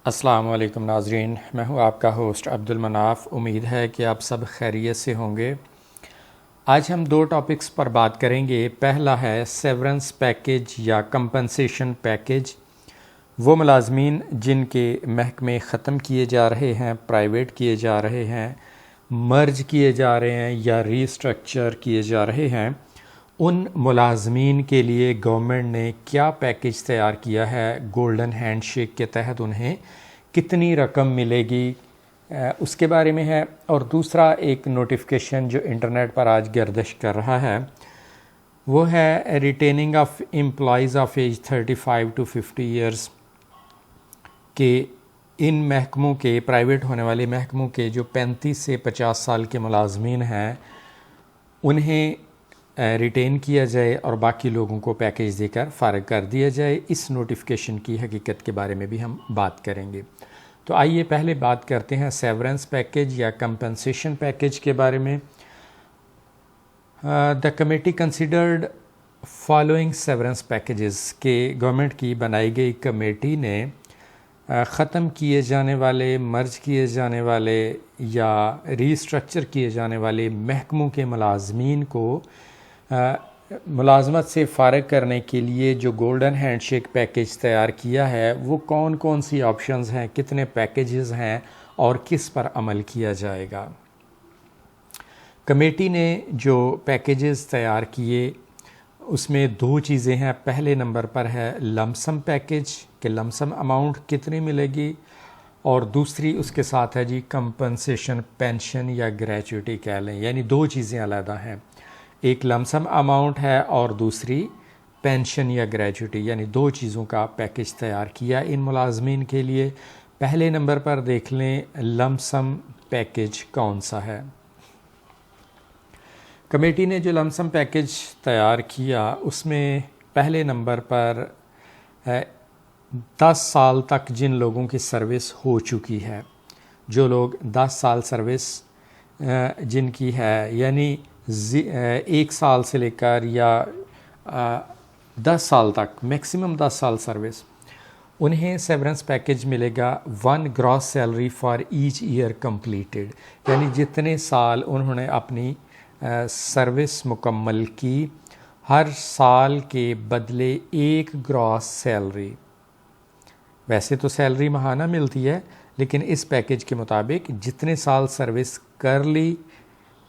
السلام علیکم ناظرین، میں ہوں آپ کا ہوسٹ عبد المناف۔ امید ہے کہ آپ سب خیریت سے ہوں گے۔ آج ہم دو ٹاپکس پر بات کریں گے۔ پہلا ہے سیورنس پیکیج یا کمپنسیشن پیکیج۔ وہ ملازمین جن کے محکمے ختم کیے جا رہے ہیں، پرائیویٹ کیے جا رہے ہیں، مرج کیے جا رہے ہیں یا ری اسٹرکچر کیے جا رہے ہیں، ان ملازمین کے لیے گورنمنٹ نے کیا پیکیج تیار کیا ہے، گولڈن ہینڈ شیک کے تحت انہیں کتنی رقم ملے گی، اس کے بارے میں ہے۔ اور دوسرا ایک نوٹیفیکیشن جو انٹرنیٹ پر آج گردش کر رہا ہے وہ ہے retaining of employees of age 35 to 50 years کہ ان محکموں کے، پرائیویٹ ہونے والے محکموں کے جو 35 سے 50 سال کے ملازمین ہیں انہیں ریٹین کیا جائے اور باقی لوگوں کو پیکیج دے کر فارغ کر دیا جائے۔ اس نوٹیفیکیشن کی حقیقت کے بارے میں بھی ہم بات کریں گے۔ تو آئیے پہلے بات کرتے ہیں سیورنس پیکیج یا کمپنسیشن پیکیج کے بارے میں۔ The committee considered following severance packages کہ گورنمنٹ کی بنائی گئی کمیٹی نے ختم کیے جانے والے، مرج کیے جانے والے یا ری اسٹرکچر کیے جانے والے محکموں کے ملازمین کو ملازمت سے فارغ کرنے کے لیے جو گولڈن ہینڈ شیک پیکیج تیار کیا ہے وہ کون کون سی آپشنز ہیں، کتنے پیکیجز ہیں اور کس پر عمل کیا جائے گا۔ کمیٹی نے جو پیکیجز تیار کیے اس میں دو چیزیں ہیں۔ پہلے نمبر پر ہے لمسم پیکیج کہ لمسم اماؤنٹ کتنی ملے گی، اور دوسری اس کے ساتھ ہے کمپنسیشن پینشن یا گریچوٹی کہہ لیں، یعنی دو چیزیں علیحدہ ہیں۔ ایک لمسم اماؤنٹ ہے اور دوسری پینشن یا گریچوٹی، یعنی دو چیزوں کا پیکیج تیار کیا ان ملازمین کے لیے۔ پہلے نمبر پر دیکھ لیں لمسم پیکیج کون سا ہے۔ کمیٹی نے جو لمسم پیکیج تیار کیا اس میں پہلے نمبر پر 10 سال تک جن لوگوں کی سروس ہو چکی ہے، جو لوگ 10 سال سروس جن کی ہے، یعنی 1 سال سے لے کر یا 10 سال تک، میکسیمم 10 سال سروس، انہیں سیورنس پیکیج ملے گا 1 gross salary for each year completed, یعنی جتنے سال انہوں نے اپنی سروس مکمل کی، ہر سال کے بدلے 1 گراس سیلری۔ ویسے تو سیلری ماہانہ ملتی ہے، لیکن اس پیکیج کے مطابق جتنے سال سروس کر لی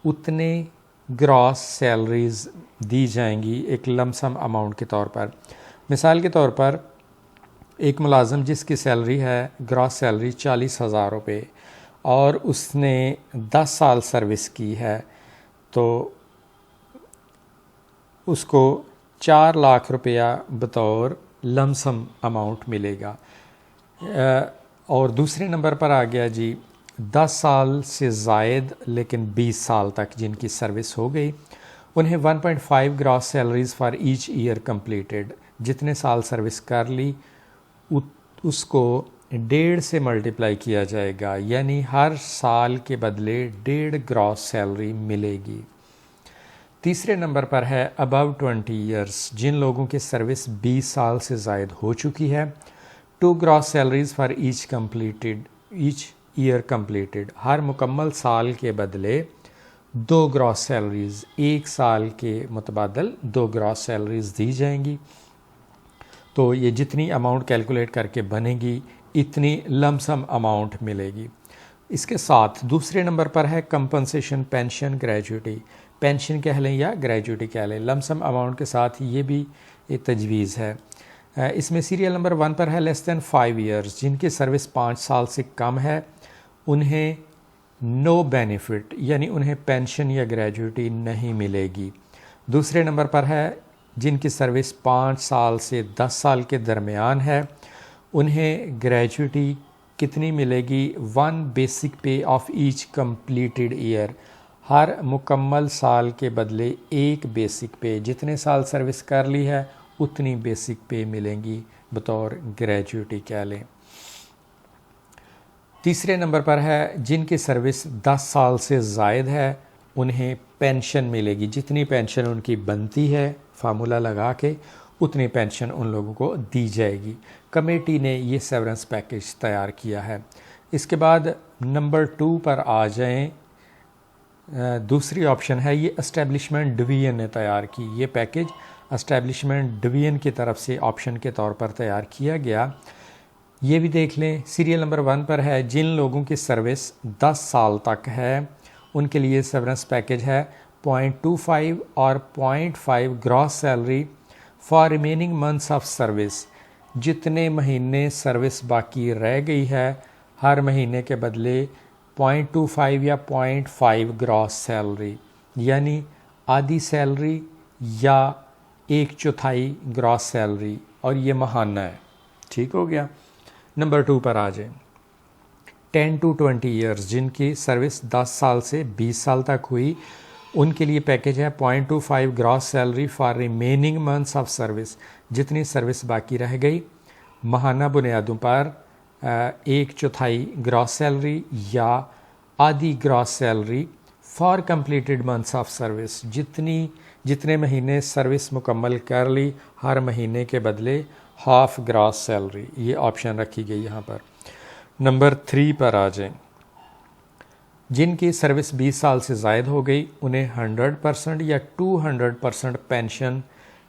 اتنے گراس سیلریز دی جائیں گی ایک لمسم اماؤنٹ کے طور پر۔ مثال کے طور پر ایک ملازم جس کی سیلری ہے گراس سیلری 40,000 روپے اور اس نے 10 سال سروس کی ہے تو اس کو 4 لاکھ روپیہ بطور لمسم اماؤنٹ ملے گا۔ اور دوسرے نمبر پر آ گیا 10 سال سے زائد لیکن 20 سال تک جن کی سروس ہو گئی، انہیں 1.5 gross salaries for each year completed, جتنے سال سروس کر لی اس کو 1.5 سے ملٹیپلائی کیا جائے گا، یعنی ہر سال کے بدلے 1.5 گراس سیلری ملے گی۔ تیسرے نمبر پر ہے ابو 20 ایئرس، جن لوگوں کی سروس 20 سال سے زائد ہو چکی ہے، 2 gross salaries for each year completed, ہر مکمل سال کے بدلے 2 گراس سیلریز، 1 سال کے متبادل 2 گراس سیلریز دی جائیں گی۔ تو یہ جتنی اماؤنٹ کیلکولیٹ کر کے بنے گی اتنی لمسم اماؤنٹ ملے گی۔ اس کے ساتھ دوسرے نمبر پر ہے کمپنسیشن پینشن گریچوٹی، پینشن کہہ لیں یا گریچوٹی کہہ لیں، لمسم اماؤنٹ کے ساتھ یہ بھی ایک تجویز ہے۔ اس میں سیریل نمبر 1 پر ہے لیس دین 5 ایئرس، جن کی سروس 5 سال سے کم ہے، انہیں نو بینیفٹ، یعنی انہیں پینشن یا گریجویٹی نہیں ملے گی۔ دوسرے نمبر پر ہے جن کی سروس 5 سال سے 10 سال کے درمیان ہے، انہیں گریجویٹی کتنی ملے گی؟ 1 basic pay of each completed year, ہر مکمل سال کے بدلے 1 بیسک پے، جتنے سال سروس کر لی ہے اتنی بیسک پے ملیں گی بطور گریجویٹی کہہ لیں۔ تیسرے نمبر پر ہے جن کی سروس 10 سال سے زائد ہے، انہیں پینشن ملے گی، جتنی پینشن ان کی بنتی ہے فارمولہ لگا کے اتنی پینشن ان لوگوں کو دی جائے گی۔ کمیٹی نے یہ سیورنس پیکج تیار کیا ہے۔ اس کے بعد نمبر 2 پر آ جائیں، دوسری آپشن ہے یہ اسٹیبلشمنٹ ڈویژن نے تیار کی۔ یہ پیکج اسٹیبلشمنٹ ڈویژن کی طرف سے آپشن کے طور پر تیار کیا گیا۔ یہ بھی دیکھ لیں، سیریل نمبر 1 پر ہے جن لوگوں کی سروس 10 سال تک ہے ان کے لیے سیورنس پیکج ہے 0.25 اور 0.5 gross salary for remaining months of service. جتنے مہینے سروس باقی رہ گئی ہے ہر مہینے کے بدلے 0.25 یا 0.5 گراس سیلری، یعنی آدھی سیلری یا 1/4 گراس سیلری، اور یہ ماہانہ ہے۔ ٹھیک ہو گیا۔ نمبر 2 پر آ جائیں، 10 to 20 ایئرز جن کی سروس 10 سال سے 20 سال تک ہوئی ان کے لیے پیکج ہے 0.25 gross salary for remaining months of service. جتنی سروس باقی رہ گئی ماہانہ بنیادوں پر 1/4 گراس سیلری یا آدھی gross salary for completed months of service. جتنے مہینے سروس مکمل کر لی ہر مہینے کے بدلے ہاف گراس سیلری، یہ آپشن رکھی گئی یہاں پر۔ نمبر 3 پر آ جائیں، جن کی سروس 20 سال سے زائد ہو گئی انہیں 100% یا 200% پینشن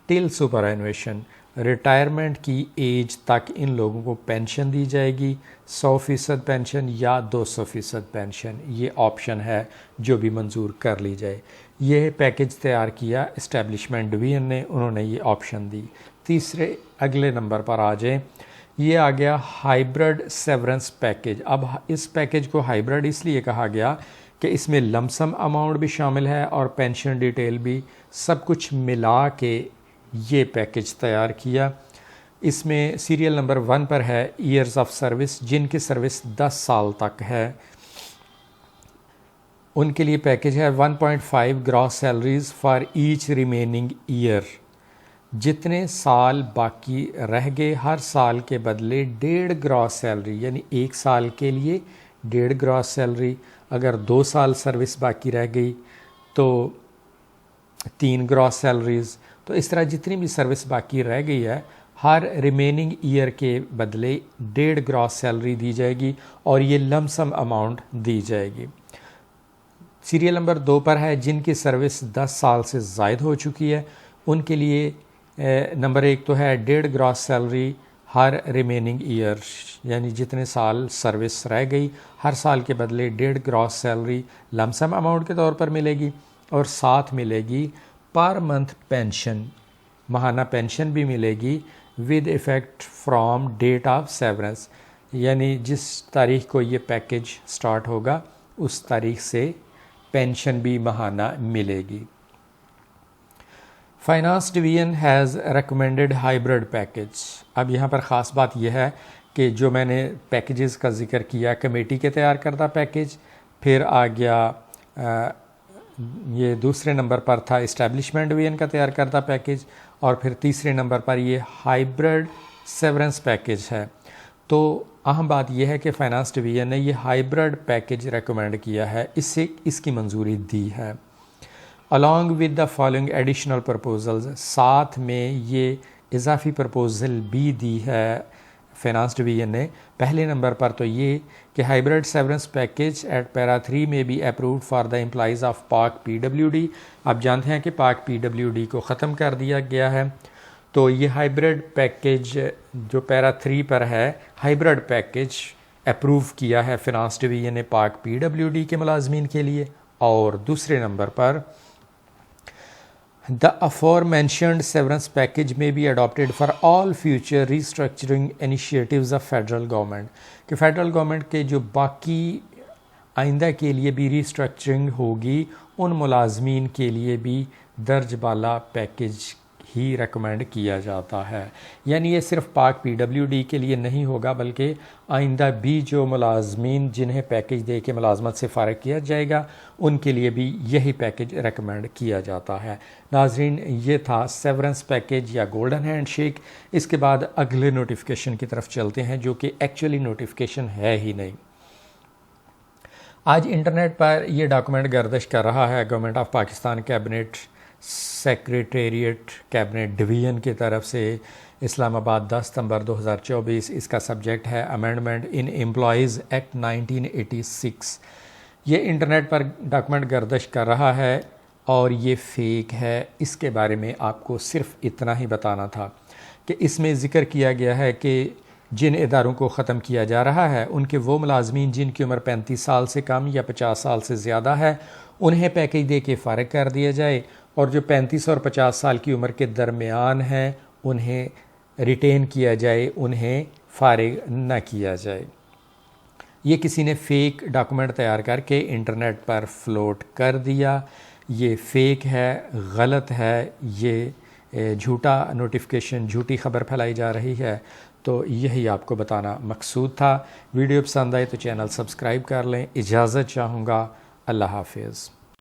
ٹل سپرانویشن، ریٹائرمنٹ کی ایج تک ان لوگوں کو پینشن دی جائے گی، 100% پینشن یا 200% پینشن، یہ آپشن ہے جو بھی منظور کر لی جائے۔ یہ پیکج تیار کیا اسٹیبلشمنٹ ڈویژن نے، انہوں نے یہ آپشن دی۔ تیسرے اگلے نمبر پر آ جائیں، یہ آ گیا ہائیبرڈ سیورنس پیکج۔ اب اس پیکج کو ہائیبرڈ اس لیے کہا گیا کہ اس میں لمسم اماؤنٹ بھی شامل ہے اور پینشن ڈیٹیل بھی، سب کچھ ملا کے یہ پیکج تیار کیا۔ اس میں سیریل نمبر 1 پر ہے ایئرز آف سروس، جن کی سروس 10 سال تک ہے ان کے لیے پیکج ہے 1.5 gross salaries for each remaining year. جتنے سال باقی رہ گئے ہر سال کے بدلے 1.5 گراس سیلری، یعنی 1 سال کے لیے 1.5 گراس سیلری۔ اگر 2 سال سروس باقی رہ گئی تو 3 گراس سیلریز۔ تو اس طرح جتنی بھی سروس باقی رہ گئی ہے ہر ریمیننگ ایئر کے بدلے 1.5 گراس سیلری دی جائے گی اور یہ لمسم اماؤنٹ دی جائے گی۔ سیریل نمبر 2 پر ہے جن کی سروس 10 سال سے زائد ہو چکی ہے ان کے لیے نمبر 1 تو ہے 1.5 گراس سیلری ہر ریمیننگ ایئر، یعنی جتنے سال سروس رہ گئی ہر سال کے بدلے 1.5 گراس سیلری لمسم اماؤنٹ کے طور پر ملے گی، اور ساتھ ملے گی پر منتھ پینشن، ماہانہ پینشن بھی ملے گی with effect from date of severance, یعنی جس تاریخ کو یہ پیکج سٹارٹ ہوگا اس تاریخ سے پینشن بھی ماہانہ ملے گی۔ Finance division has recommended hybrid package. اب یہاں پر خاص بات یہ ہے کہ جو میں نے پیکجز کا ذکر کیا، کمیٹی کے تیار کردہ پیکج، پھر آ گیا یہ دوسرے نمبر پر تھا اسٹیبلشمنٹ ڈویژن کا تیار کردہ پیکج، اور پھر تیسرے نمبر پر یہ ہائیبرڈ سیورنس پیکج ہے۔ تو اہم بات یہ ہے کہ فائنانس ڈویژن نے یہ ہائیبرڈ پیکج ریکمینڈ کیا ہے، اس کی منظوری دی ہے۔ along with the following additional proposals، ساتھ میں یہ اضافی پرپوزل بھی دی ہے فائنانس ڈویژن نے۔ پہلے نمبر پر تو یہ کہ hybrid severance package at para 3 میں be approved for the employees of Pak P W D. آپ جانتے ہیں کہ پاک پی ڈبلیو ڈی کو ختم کر دیا گیا ہے، تو یہ ہائیبرڈ پیکج جو پیرا 3 پر ہے، ہائیبرڈ پیکج اپروو کیا ہے فائنانس ڈویژن نے پاک پی ڈبلیو ڈی کے ملازمین کے لیے۔ اور دوسرے number per The aforementioned severance package may be adopted for all future restructuring initiatives of federal government، کہ فیڈرل گورنمنٹ کے جو باقی آئندہ کے لیے بھی ریسٹرکچرنگ ہوگی ان ملازمین کے لیے بھی درج بالا پیکج ہی ریکمینڈ کیا جاتا ہے۔ یعنی یہ صرف پاک پی ڈبلیو ڈی کے لیے نہیں ہوگا بلکہ آئندہ بھی جو ملازمین جنہیں پیکج دے کے ملازمت سے فارغ کیا جائے گا ان کے لیے بھی یہی پیکج ریکمینڈ کیا جاتا ہے۔ ناظرین، یہ تھا سیورنس پیکج یا گولڈن ہینڈ شیک۔ اس کے بعد اگلے نوٹیفیکیشن کی طرف چلتے ہیں جو کہ ایکچولی نوٹیفیکیشن ہے ہی نہیں۔ آج انٹرنیٹ پر یہ ڈاکومنٹ گردش کر رہا ہے government of Pakistan cabinet secretariat cabinet division کی طرف سے اسلام آباد 10 ستمبر 2024۔ اس کا سبجیکٹ ہے امینڈمنٹ ان امپلائیز ایکٹ 1986۔ یہ انٹرنیٹ پر ڈاکومنٹ گردش کر رہا ہے اور یہ فیک ہے۔ اس کے بارے میں آپ کو صرف اتنا ہی بتانا تھا کہ اس میں ذکر کیا گیا ہے کہ جن اداروں کو ختم کیا جا رہا ہے ان کے وہ ملازمین جن کی عمر 35 سال سے کم یا 50 سال سے زیادہ ہے انہیں پیکیج دے کے فارغ کر دیا جائے، اور جو 35 اور 50 سال کی عمر کے درمیان ہیں انہیں ریٹین کیا جائے، انہیں فارغ نہ کیا جائے۔ یہ کسی نے فیک ڈاکومنٹ تیار کر کے انٹرنیٹ پر فلوٹ کر دیا، یہ فیک ہے، غلط ہے، یہ جھوٹا نوٹیفیکیشن، جھوٹی خبر پھیلائی جا رہی ہے۔ تو یہی آپ کو بتانا مقصود تھا۔ ویڈیو پسند آئے تو چینل سبسکرائب کر لیں۔ اجازت چاہوں گا، اللہ حافظ۔